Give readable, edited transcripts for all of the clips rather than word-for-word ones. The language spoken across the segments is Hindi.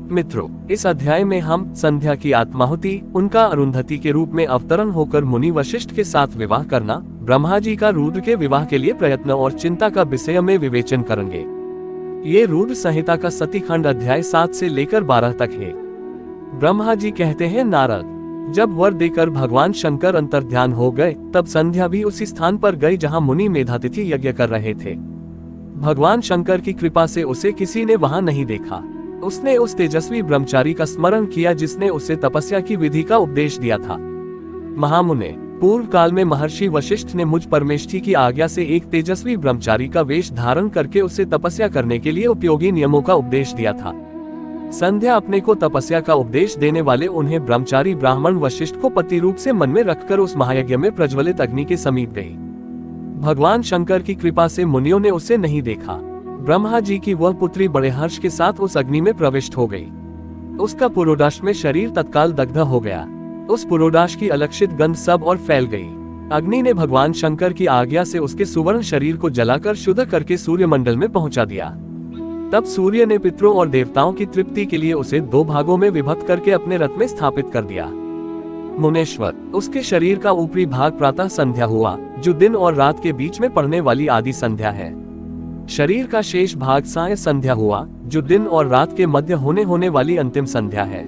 मित्रों, इस अध्याय में हम संध्या की आत्माहुति, उनका अरुंधति के रूप में अवतरण होकर मुनि वशिष्ठ के साथ विवाह करना, ब्रह्मा जी का रुद्र के विवाह के लिए प्रयत्न और चिंता का विषय में विवेचन करेंगे। ये रुद्र संहिता का सतीखंड अध्याय 7 से लेकर 12 तक है। ब्रह्मा जी कहते हैं, नारद, जब वर देकर भगवान शंकर अंतर्ध्यान हो गए, तब संध्या भी उसी स्थान पर गई जहां मुनि मेधातिथि यज्ञ कर रहे थे। भगवान शंकर की कृपा से उसे किसी ने वहां नहीं देखा। उसने उस तेजस्वी ब्रह्मचारी का स्मरण किया जिसने उसे तपस्या की विधि का उपदेश दिया था। महामुने, पूर्व काल में महर्षि वशिष्ठ ने मुझ परमेष्ठी की आज्ञा से एक तेजस्वी ब्रह्मचारी का वेश धारण करके उसे तपस्या करने के लिए उपयोगी नियमों का उपदेश दिया था। संध्या अपने को तपस्या का उपदेश देने वाले उन्हें ब्रह्मचारी ब्राह्मण वशिष्ठ को पति रूप से मन में रखकर उस महायज्ञ में प्रज्वलित अग्नि के समीप गई। भगवान शंकर की कृपा से मुनियों ने उसे नहीं देखा। ब्रह्मा जी की वह पुत्री बड़े हर्ष के साथ उस अग्नि में प्रविष्ट हो गई। उसका पुरोडाश में शरीर तत्काल दग्ध हो गया। उस पुरोडाश की अलक्षित गंध सब और फैल गई। अग्नि ने भगवान शंकर की आज्ञा से उसके सुवर्ण शरीर को जलाकर शुद्ध करके सूर्यमंडल में पहुंचा दिया। तब सूर्य ने पितरों और देवताओं की तृप्ति के लिए उसे 2 भागों में विभक्त करके अपने रथ में स्थापित कर दिया। मुनेश्वर, उसके शरीर का ऊपरी भाग प्रातः संध्या हुआ, जो दिन और रात के बीच में पड़ने वाली आदि संध्या है। शरीर का शेष भाग साय संध्या हुआ, जो दिन और रात के मध्य होने वाली अंतिम संध्या है।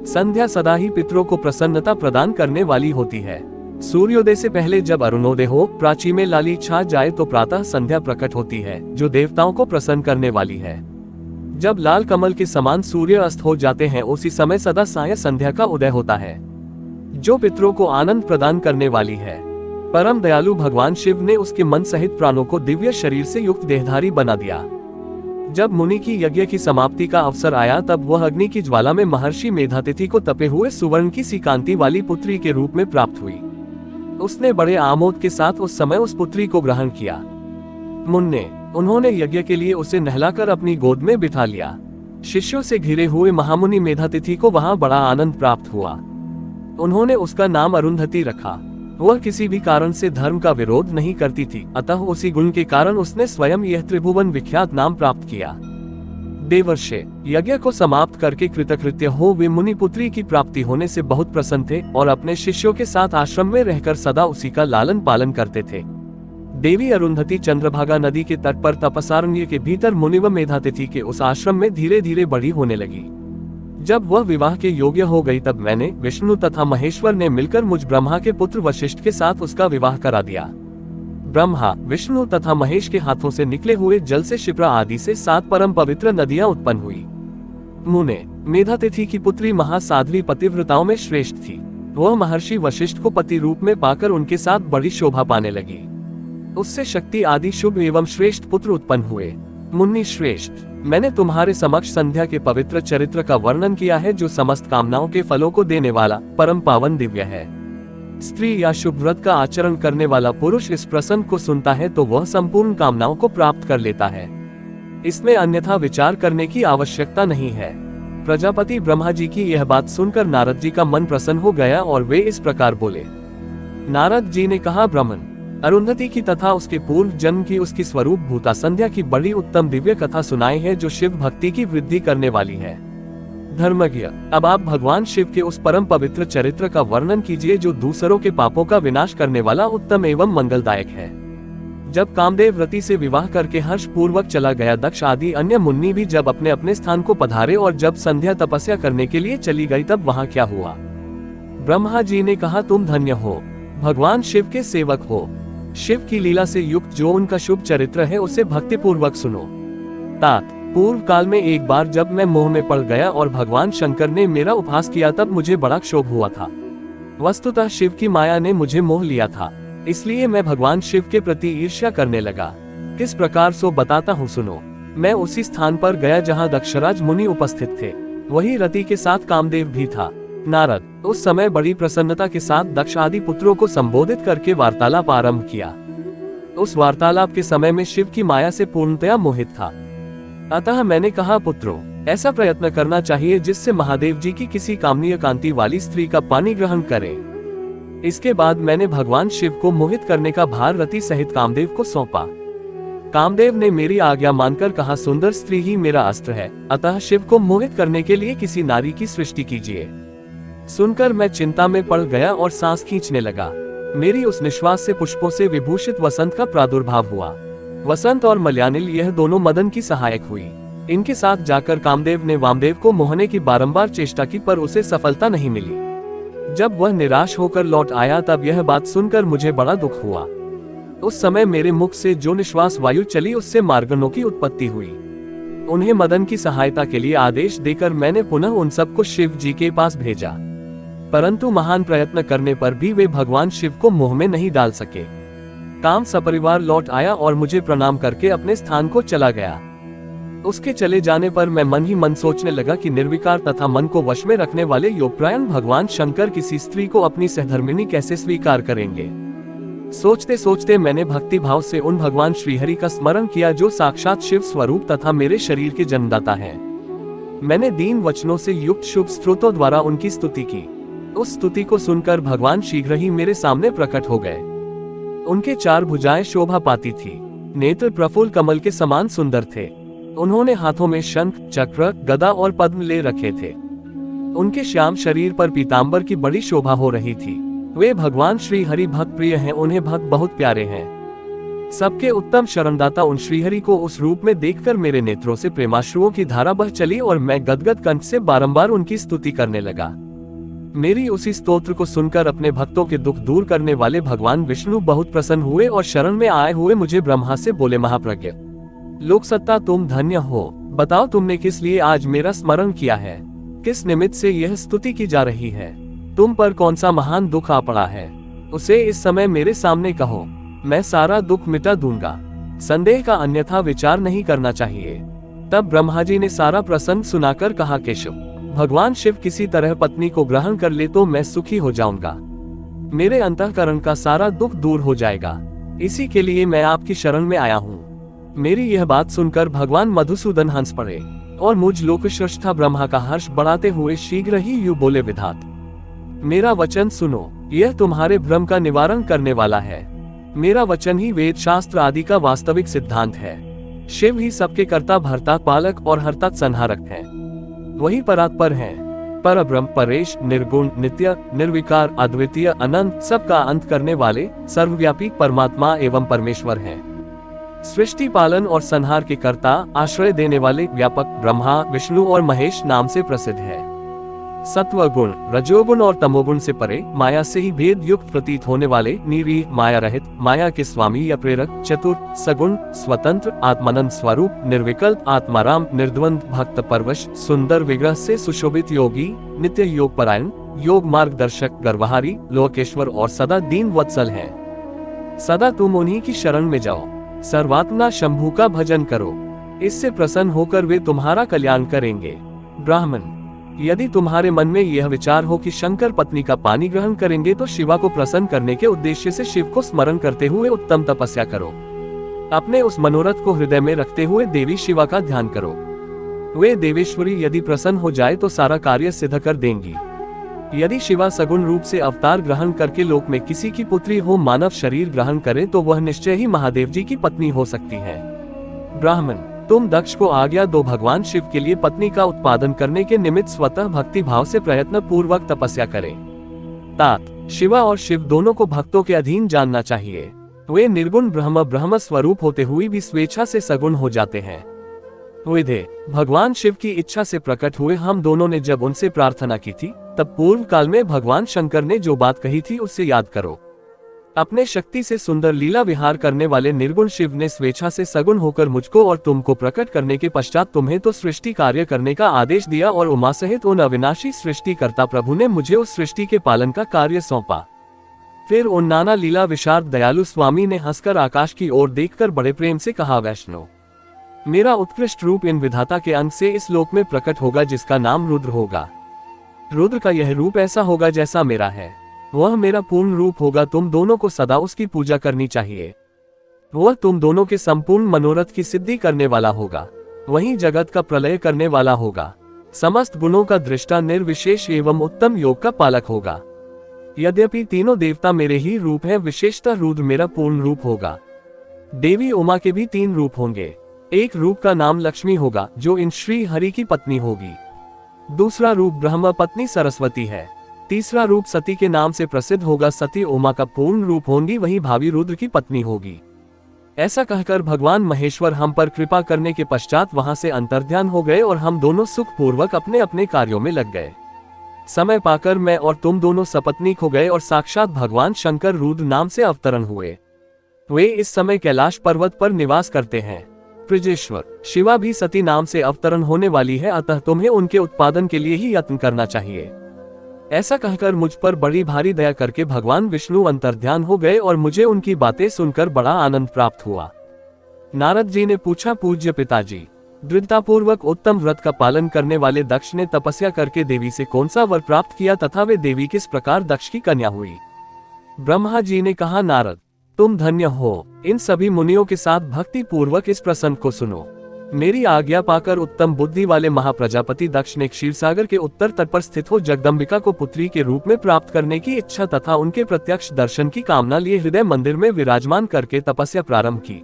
संध्या सदा ही पितरों को प्रसन्नता प्रदान करने वाली होती है। सूर्योदय से पहले जब अरुणोदय हो, प्राची में लाली छा जाए तो प्रातः संध्या प्रकट होती है, जो देवताओं को प्रसन्न करने वाली है। जब लाल कमल के समान सूर्य अस्त हो जाते हैं, उसी समय सदा साय संध्या का उदय होता है, जो पितरों को आनंद प्रदान करने वाली है। परम दयालु भगवान शिव ने उसके मन सहित प्राणों को दिव्य शरीर से युक्त देहधारी बना दिया। जब मुनि की यज्ञ की समाप्ति का अवसर आया, तब वह अग्नि की ज्वाला में महर्षि मेधातिथि को तपे हुए सुवर्ण की सी कांति वाली पुत्री के रूप में प्राप्त हुई। उसने बड़े आमोद के साथ उस समय उस पुत्री को ग्रहण किया। मुन्ने, उन्होंने यज्ञ के लिए उसे नहलाकर अपनी गोद में बिठा लिया। शिष्यों से घिरे हुए महामुनि मेधातिथि को वहां बड़ा आनंद प्राप्त हुआ। उन्होंने उसका नाम अरुंधति रखा। वह किसी भी कारण से धर्म का विरोध नहीं करती थी, अतः उसी गुण के कारण उसने स्वयं यह त्रिभुवन विख्यात नाम प्राप्त किया। देवर्षि, यज्ञ को समाप्त करके कृतकृत्य हो वे मुनि पुत्री की प्राप्ति होने से बहुत प्रसन्न थे और अपने शिष्यों के साथ आश्रम में रहकर सदा उसी का लालन पालन करते थे। देवी अरुंधति चंद्रभागा नदी के तट पर तपसारण्य के भीतर मुनिव मेधातिथि के उस आश्रम में धीरे धीरे बड़ी होने लगी। जब वह विवाह के योग्य हो गई, तब मैंने, विष्णु तथा महेश्वर ने मिलकर मुझ ब्रह्मा के पुत्र वशिष्ठ के साथ उसका विवाह करा दिया। ब्रह्मा, विष्णु तथा महेश के हाथों से निकले हुए जल से शिप्रा आदि से 7 परम पवित्र नदियां उत्पन्न हुई। मुने, मेधातिथि की पुत्री महासाध्वी पतिव्रताओं में श्रेष्ठ थी। वह महर्षि वशिष्ठ को पति रूप में पाकर उनके साथ बड़ी शोभा पाने लगी। उससे शक्ति आदि शुभ एवं श्रेष्ठ पुत्र उत्पन्न हुए। मुनि श्रेष्ठ, मैंने तुम्हारे समक्ष संध्या के पवित्र चरित्र का वर्णन किया है, जो समस्त कामनाओं के फलों को देने वाला, परम पावन दिव्य है। स्त्री या शुभ व्रत का आचरण करने वाला पुरुष इस प्रसंग को सुनता है तो वह संपूर्ण कामनाओं को प्राप्त कर लेता है। इसमें अन्यथा विचार करने की आवश्यकता नहीं है। प्रजापति ब्रह्मा जी की यह बात सुनकर नारद जी का मन प्रसन्न हो गया और वे इस प्रकार बोले। नारद जी ने कहा, ब्राह्मण, अरुंधति की तथा उसके पूर्व जन्म की उसकी स्वरूप भूता संध्या की बड़ी उत्तम दिव्य कथा सुनाई है, जो शिव भक्ति की वृद्धि करने वाली है। धर्मज्ञ, अब आप भगवान शिव के उस परम पवित्र चरित्र का वर्णन कीजिए, जो दूसरों के पापों का विनाश करने वाला उत्तम एवं मंगलदायक है। जब कामदेव रति से विवाह करके हर्ष पूर्वक चला गया, दक्ष आदि अन्य मुनि भी जब अपने अपने स्थान को पधारे और जब संध्या तपस्या करने के लिए चली गई, तब वहां क्या हुआ? ब्रह्मा जी ने कहा, तुम धन्य हो, भगवान शिव के सेवक हो। शिव की लीला से युक्त जो उनका शुभ चरित्र है, उसे भक्ति पूर्वक सुनो। तात, पूर्व काल में एक बार जब मैं मोह में पड़ गया और भगवान शंकर ने मेरा उपहास किया, तब मुझे बड़ा क्षोभ हुआ था। वस्तुतः शिव की माया ने मुझे मोह लिया था, इसलिए मैं भगवान शिव के प्रति ईर्ष्या करने लगा। किस प्रकार सो बताता हूँ, सुनो। मैं उसी स्थान पर गया जहाँ दक्षराज मुनि उपस्थित थे। वही रति के साथ कामदेव भी था। नारद, उस समय बड़ी प्रसन्नता के साथ दक्ष आदि पुत्रों को संबोधित करके वार्तालाप आरंभ किया। उस वार्तालाप के समय में शिव की माया से पूर्णतया मोहित था। अतः मैंने कहा, पुत्रों, ऐसा प्रयत्न करना चाहिए जिससे महादेव जी की किसी कामनीय कांति वाली स्त्री का पानी ग्रहण करें। इसके बाद मैंने भगवान शिव को मोहित करने का भार रति सहित कामदेव को सौंपा। कामदेव ने मेरी आज्ञा मानकर कहा, सुंदर स्त्री ही मेरा अस्त्र है, अतः शिव को मोहित करने के लिए किसी नारी की सृष्टि कीजिए। सुनकर मैं चिंता में पड़ गया और सांस खींचने लगा। मेरी उस निश्वास से पुष्पों से विभूषित वसंत का प्रादुर्भाव हुआ। वसंत और मलयानिल यह दोनों मदन की सहायक हुई। इनके साथ जाकर कामदेव ने वामदेव को मोहने की बारंबार चेष्टा की, पर उसे सफलता नहीं मिली। जब वह निराश होकर लौट आया तब यह बात सुनकर मुझे बड़ा दुख हुआ। उस समय मेरे मुख से जो निश्वास वायु चली उससे मार्गनों की उत्पत्ति हुई। उन्हें मदन की सहायता के लिए आदेश देकर मैंने पुनः उन सबको शिव जी के पास भेजा, परंतु महान प्रयत्न करने पर भी वे भगवान शिव को मोह में नहीं डाल सके। काम सपरिवार लौट आया और मुझे प्रणाम करके अपने स्थान को चला गया। उसके चले जाने पर मैं मन ही मन सोचने लगा कि निर्विकार तथा मन को वश में रखने वाले योगपरायण भगवान शंकर किसी स्त्री को अपनी सहधर्मिणी कैसे स्वीकार करेंगे। सोचते सोचते मैंने भक्ति भाव से उन भगवान श्रीहरि का स्मरण किया जो साक्षात शिव स्वरूप तथा मेरे शरीर के जन्मदाता हैं। मैंने दीन वचनों से युक्त शुभ स्तोत्रों द्वारा उनकी स्तुति की। उस स्तुति को सुनकर भगवान शीघ्र ही मेरे सामने प्रकट हो गए। उनके 4 भुजाएं शोभा पाती थी, नेत्र प्रफुल्ल कमल के समान सुंदर थे। उन्होंने हाथों में शंख, चक्र, गदा और पद्म ले रखे थे। उनके श्याम शरीर पर पीतांबर की बड़ी शोभा हो रही थी। वे भगवान श्री हरि भक्त प्रिय हैं, उन्हें भक्त बहुत प्यारे हैं। सबके उत्तम शरणदाता उन श्रीहरि को उस रूप में देखकर मेरे नेत्रों से प्रेमाश्रुओं की धारा बह चली और मैं गदगद कंठ से बारंबार उनकी स्तुति करने लगा। मेरी उसी स्तोत्र को सुनकर अपने भक्तों के दुख दूर करने वाले भगवान विष्णु बहुत प्रसन्न हुए और शरण में आए हुए मुझे ब्रह्मा से बोले, महाप्रज्ञ लोकसत्ता तुम धन्य हो। बताओ तुमने किस लिए आज मेरा स्मरण किया है, किस निमित्त से यह स्तुति की जा रही है, तुम पर कौन सा महान दुख आ पड़ा है, उसे इस समय मेरे सामने कहो, मैं सारा दुख मिटा दूंगा। संदेह का अन्यथा विचार नहीं करना चाहिए। तब ब्रह्मा जी ने सारा प्रसंग सुनाकर कहा, केशव, भगवान शिव किसी तरह पत्नी को ग्रहण कर ले तो मैं सुखी हो जाऊंगा, मेरे अंतःकरण का सारा दुख दूर हो जाएगा। इसी के लिए मैं आपकी शरण में आया हूँ। मेरी यह बात सुनकर भगवान मधुसूदन हंस पड़े और मुझ लोकश्रेष्ठा ब्रह्मा का हर्ष बढ़ाते हुए शीघ्र ही यूं बोले, विधात मेरा वचन सुनो, यह तुम्हारे भ्रम का निवारण करने वाला है। मेरा वचन ही वेद शास्त्र आदि का वास्तविक सिद्धांत है। शिव ही सबके कर्ता, भर्ता, पालक और हर्ता, संहारक है। वही परात्पर है, परब्रह्म, परेश, निर्गुण, नित्य, निर्विकार, अद्वितीय, अनंत, सबका अंत करने वाले सर्वव्यापी परमात्मा एवं परमेश्वर हैं। सृष्टि, पालन और संहार के कर्ता, आश्रय देने वाले व्यापक ब्रह्मा, विष्णु और महेश नाम से प्रसिद्ध है। सत्व गुण, रजोगुण और तमोगुण से परे, माया से ही भेद युक्त प्रतीत होने वाले, निरीह, माया रहित, माया के स्वामी या प्रेरक, चतुर, सगुण, स्वतंत्र, आत्मानंद स्वरूप, निर्विकल्प, आत्माराम, निर्द्वंद, भक्त परवश, सुंदर विग्रह से सुशोभित योगी, नित्य योग परायण, योग मार्गदर्शक, गर्वहारी, लोकेश्वर और सदा दीन वत्सल है। सदा तुम उन्हीं की शरण में जाओ, सर्वात्मा शंभु का भजन करो, इससे प्रसन्न होकर वे तुम्हारा कल्याण करेंगे। ब्राह्मण, यदि तुम्हारे मन में यह विचार हो कि शंकर पत्नी का पानी ग्रहण करेंगे तो शिवा को प्रसन्न करने के उद्देश्य से शिव को स्मरण करते हुए उत्तम तपस्या करो। अपने उस मनोरथ को हृदय में रखते हुए देवी शिवा का ध्यान करो। वे देवेश्वरी यदि प्रसन्न हो जाए तो सारा कार्य सिद्ध कर देंगी। यदि शिवा सगुण रूप से अवतार ग्रहण करके लोक में किसी की पुत्री हो मानव शरीर ग्रहण करे तो वह निश्चय ही महादेव जी की पत्नी हो सकती है। ब्राह्मण, तुम दक्ष को आज्ञा दो भगवान शिव के लिए पत्नी का उत्पादन करने के निमित्त स्वतः भक्ति भाव से प्रयत्न पूर्वक तपस्या करें। तात, शिवा और शिव दोनों को भक्तों के अधीन जानना चाहिए। वे निर्गुण ब्रह्म स्वरूप होते हुए भी स्वेच्छा से सगुण हो जाते हैं। विधे, भगवान शिव की इच्छा से प्रकट हुए हम दोनों ने जब उनसे प्रार्थना की थी तब पूर्व काल में भगवान शंकर ने जो बात कही थी उससे याद करो। अपने शक्ति से सुंदर लीला विहार करने वाले निर्गुण शिव ने स्वेच्छा से सगुण होकर मुझको और तुमको प्रकट करने के पश्चात तुम्हें तो सृष्टि कार्य करने का आदेश दिया और उमा सहित उन अविनाशी सृष्टिकर्ता प्रभु ने मुझे उस सृष्टि के पालन का कार्य सौंपा। फिर उन नाना लीला विशारद दयालु स्वामी ने हंसकर आकाश की ओर देखकर बड़े प्रेम से कहा, वैष्णव, मेरा उत्कृष्ट रूप इन विधाता के अंग से इस लोक में प्रकट होगा जिसका नाम रुद्र होगा। रुद्र का यह रूप ऐसा होगा जैसा मेरा है, वह मेरा पूर्ण रूप होगा। तुम दोनों को सदा उसकी पूजा करनी चाहिए। वह तुम दोनों के संपूर्ण मनोरथ की सिद्धि करने वाला होगा, वही जगत का प्रलय करने वाला होगा, समस्त गुणों का दृष्टा, निर्विशेष एवं उत्तम योग का पालक होगा। यद्यपि तीनों देवता मेरे ही रूप हैं, विशेषतः रुद्र मेरा पूर्ण रूप होगा। देवी उमा के भी 3 रूप होंगे। एक रूप का नाम लक्ष्मी होगा, जो इन श्री हरि की पत्नी होगी। दूसरा रूप ब्रह्म पत्नी सरस्वती है। तीसरा रूप सती के नाम से प्रसिद्ध होगा। सती उमा का पूर्ण रूप होंगी, वही भावी रुद्र की पत्नी होगी। ऐसा कहकर भगवान महेश्वर हम पर कृपा करने के पश्चात वहां से अंतर्ध्यान हो गए और हम दोनों सुख पूर्वक अपने अपने कार्यों में लग गए। समय पाकर मैं और तुम दोनों सपत्नीक हो गए और साक्षात भगवान शंकर रुद्र नाम से अवतरण हुए। वे इस समय कैलाश पर्वत पर निवास करते हैं। ब्रजेश्वर शिवा भी सती नाम से अवतरण होने वाली है, अतः तुम्हें उनके उत्पादन के लिए ही यत्न करना चाहिए। ऐसा कहकर मुझ पर बड़ी भारी दया करके भगवान विष्णु अंतर्ध्यान हो गए और मुझे उनकी बातें सुनकर बड़ा आनंद प्राप्त हुआ। नारद जी ने पूछा, पूज्य पिताजी, दृढ़तापूर्वक उत्तम व्रत का पालन करने वाले दक्ष ने तपस्या करके देवी से कौन सा वर प्राप्त किया तथा वे देवी किस प्रकार दक्ष की कन्या हुई? ब्रह्मा जी ने कहा, नारद तुम धन्य हो। इन सभी मुनियों के साथ भक्ति पूर्वक इस प्रसंग को सुनो। मेरी आज्ञा पाकर उत्तम बुद्धि वाले महाप्रजापति दक्ष ने क्षीरसागर के उत्तर तट पर स्थित हो जगदम्बिका को पुत्री के रूप में प्राप्त करने की इच्छा तथा उनके प्रत्यक्ष दर्शन की कामना लिए हृदय मंदिर में विराजमान करके तपस्या प्रारंभ की।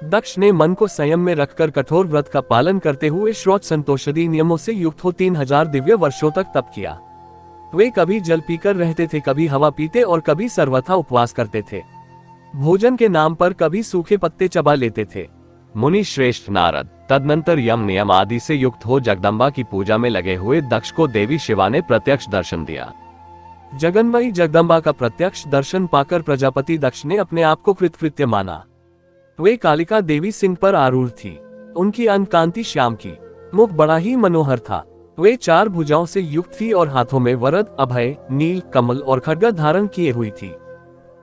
दक्ष ने मन को संयम में रखकर कठोर व्रत का पालन करते हुए श्रोत संतोषादि नियमों से युक्त हो 3000 दिव्य वर्षों तक तप किया। वे कभी जल पीकर रहते थे, कभी हवा पीते और कभी सर्वथा उपवास करते थे। भोजन के नाम पर कभी सूखे पत्ते चबा लेते थे। मुनि श्रेष्ठ नारद तदनंतर यम नियम आदि से युक्त हो जगदम्बा की पूजा में लगे हुए दक्ष को देवी शिवा ने प्रत्यक्ष दर्शन दिया। जगन्मयी जगदम्बा का प्रत्यक्ष दर्शन पाकर प्रजापति दक्ष ने अपने आप को कृतकृत्य माना। वे कालिका देवी सिंह पर आरूढ़ थी। उनकी अंग कांति श्याम की, मुख बड़ा ही मनोहर था। वे 4 भुजाओं से युक्त थी और हाथों में वरद, अभय, नील, कमल और खड्ग धारण किए हुई थी।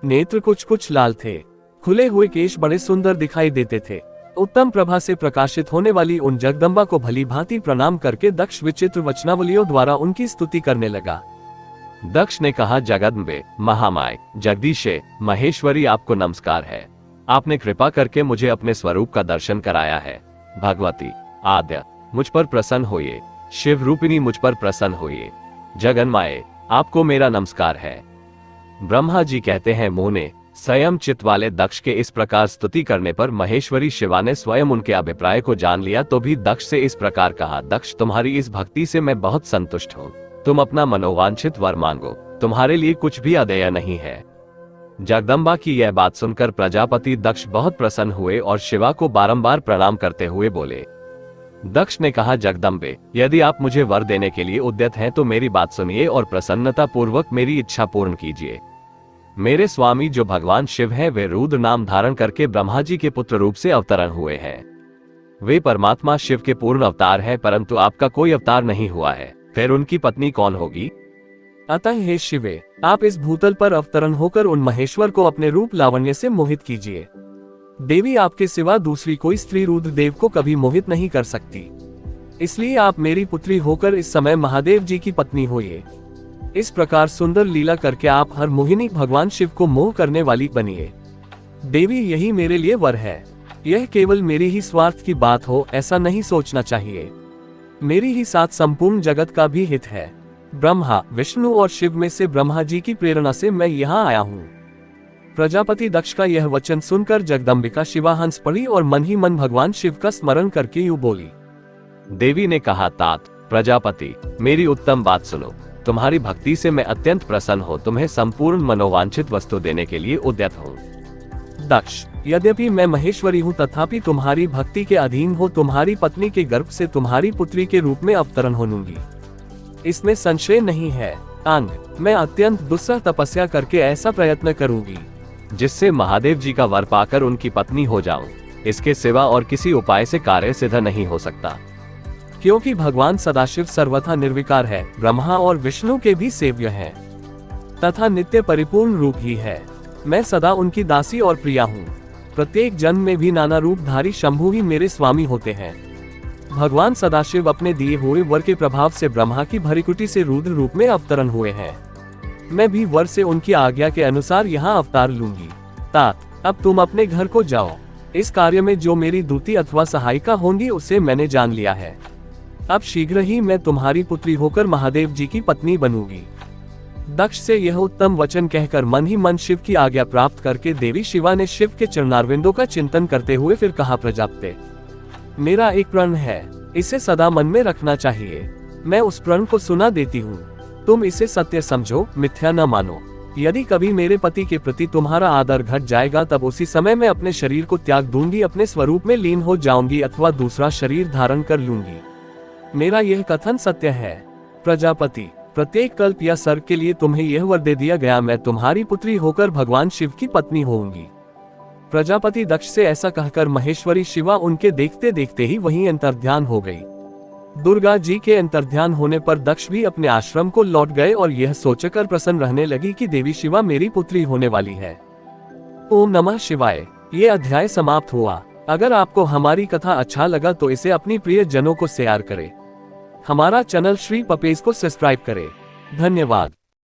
नेत्र कुछ कुछ लाल थे। खुले हुए केश बड़े सुंदर दिखाई देते थे। उत्तम प्रभा से प्रकाशित होने वाली उन जगदम्बा को भली भांति प्रणाम करके दक्ष विचित्र वचनावलियों द्वारा उनकी स्तुति करने लगा। दक्ष ने कहा, जगदम्बे, महामाय, जगदीशे, महेश्वरी, आपको नमस्कार है। आपने कृपा करके मुझे अपने स्वरूप का दर्शन कराया है। भगवती आद्य मुझ पर प्रसन्न होइए। शिव रूपिणी मुझ पर प्रसन्न होइए। जगन्माये आपको मेरा नमस्कार है। ब्रह्मा जी कहते हैं, मोने संयम चित्त वाले दक्ष के इस प्रकार स्तुति करने पर महेश्वरी शिवा ने स्वयं उनके अभिप्राय को जान लिया तो भी दक्ष से इस प्रकार कहा, दक्ष तुम्हारी इस भक्ति से मैं बहुत संतुष्ट हूँ। तुम अपना मनोवांछित वर मांगो, तुम्हारे लिए कुछ भी अदेय नहीं है। जगदम्बा की यह बात सुनकर प्रजापति दक्ष बहुत प्रसन्न हुए और शिवा को बारंबार प्रणाम करते हुए बोले। दक्ष ने कहा, जगदम्बे, यदि आप मुझे वर देने के लिए उद्यत हैं तो मेरी बात सुनिए और प्रसन्नता पूर्वक मेरी इच्छा पूर्ण कीजिए। मेरे स्वामी जो भगवान शिव हैं, वे रुद्र नाम धारण करके ब्रह्मा जी के पुत्र रूप से अवतरण हुए हैं। वे परमात्मा शिव के पूर्ण अवतार हैं, परंतु आपका कोई अवतार नहीं हुआ है। फिर उनकी पत्नी कौन होगी? अतः हे शिवे, आप इस भूतल पर अवतरण होकर उन महेश्वर को अपने रूप लावण्य से मोहित कीजिए। देवी आपके सिवा दूसरी कोई स्त्री रुद्र देव को कभी मोहित नहीं कर सकती। इसलिए आप मेरी पुत्री होकर इस समय महादेव जी की पत्नी होइए। इस प्रकार सुंदर लीला करके आप हर मोहिनी भगवान शिव को मोह करने वाली बनिए। देवी, यही मेरे लिए वर है। यह केवल मेरी ही स्वार्थ की बात हो ऐसा नहीं सोचना चाहिए। मेरी ही साथ संपूर्ण जगत का भी हित है। ब्रह्मा, विष्णु और शिव में से ब्रह्मा जी की प्रेरणा से मैं यहाँ आया हूँ। प्रजापति दक्ष का यह वचन सुनकर जगदम्बिका शिवा हंस पड़ी और मन ही मन भगवान शिव का स्मरण करके यूं बोली। देवी ने कहा, तात प्रजापति, मेरी उत्तम बात सुनो। तुम्हारी भक्ति से मैं अत्यंत प्रसन्न हो तुम्हें संपूर्ण मनोवांछित वस्तु देने के लिए उद्यत हूँ। दक्ष, यद्यपि मैं महेश्वरी हूँ तथापि तुम्हारी भक्ति के अधीन हो तुम्हारी पत्नी के गर्भ से तुम्हारी पुत्री के रूप में अवतरण होऊंगी, इसमें संशय नहीं है। अंग, मैं अत्यंत दुस्सह तपस्या करके ऐसा प्रयत्न करूंगी जिससे महादेव जी का वर पाकर उनकी पत्नी हो जाऊं। इसके सिवा और किसी उपाय से कार्य सिद्ध नहीं हो सकता। क्योंकि भगवान सदाशिव सर्वथा निर्विकार है, ब्रह्मा और विष्णु के भी सेव्य हैं, तथा नित्य परिपूर्ण रूप ही है। मैं सदा उनकी दासी और प्रिया हूँ। प्रत्येक जन्म में भी नाना रूपधारी शंभु ही मेरे स्वामी होते हैं। भगवान सदाशिव अपने दिए हुए वर के प्रभाव से ब्रह्मा की भरिकुटी से रुद्र रूप में अवतरण हुए हैं। मैं भी वर से उनकी आज्ञा के अनुसार यहाँ अवतार लूंगी। तात, अब तुम अपने घर को जाओ। इस कार्य में जो मेरी दूती अथवा सहायिका होंगी उसे मैंने जान लिया है। अब शीघ्र ही मैं तुम्हारी पुत्री होकर महादेव जी की पत्नी बनूंगी। दक्ष से यह उत्तम वचन कहकर मन ही मन शिव की आज्ञा प्राप्त करके देवी शिवा ने शिव के चरणारविंदों का चिंतन करते हुए फिर कहा, प्रजापते, मेरा एक प्रण है, इसे सदा मन में रखना चाहिए। मैं उस प्रण को सुना देती हूँ, तुम इसे सत्य समझो, मिथ्या न मानो। यदि कभी मेरे पति के प्रति तुम्हारा आदर घट जाएगा तब उसी समय मैं अपने शरीर को त्याग दूंगी, अपने स्वरूप में लीन हो जाऊंगी अथवा दूसरा शरीर धारण कर लूंगी। मेरा यह कथन सत्य है। प्रजापति, प्रत्येक कल्प या सर्ग के लिए तुम्हें यह वर दे दिया गया, मैं तुम्हारी पुत्री होकर भगवान शिव की पत्नी होऊंगी। प्रजापति दक्ष से ऐसा कहकर महेश्वरी शिवा उनके देखते देखते ही वहीं अंतर्ध्यान हो गई। दुर्गा जी के अंतर्ध्यान होने पर दक्ष भी अपने आश्रम को लौट गए और यह सोचकर प्रसन्न रहने लगी कि देवी शिवा मेरी पुत्री होने वाली है। ओम नमः शिवाय। ये अध्याय समाप्त हुआ। अगर आपको हमारी कथा अच्छा लगा तो इसे अपनी प्रिय जनों को शेयर करें। हमारा चैनल श्री पपेज को सब्सक्राइब करें। धन्यवाद।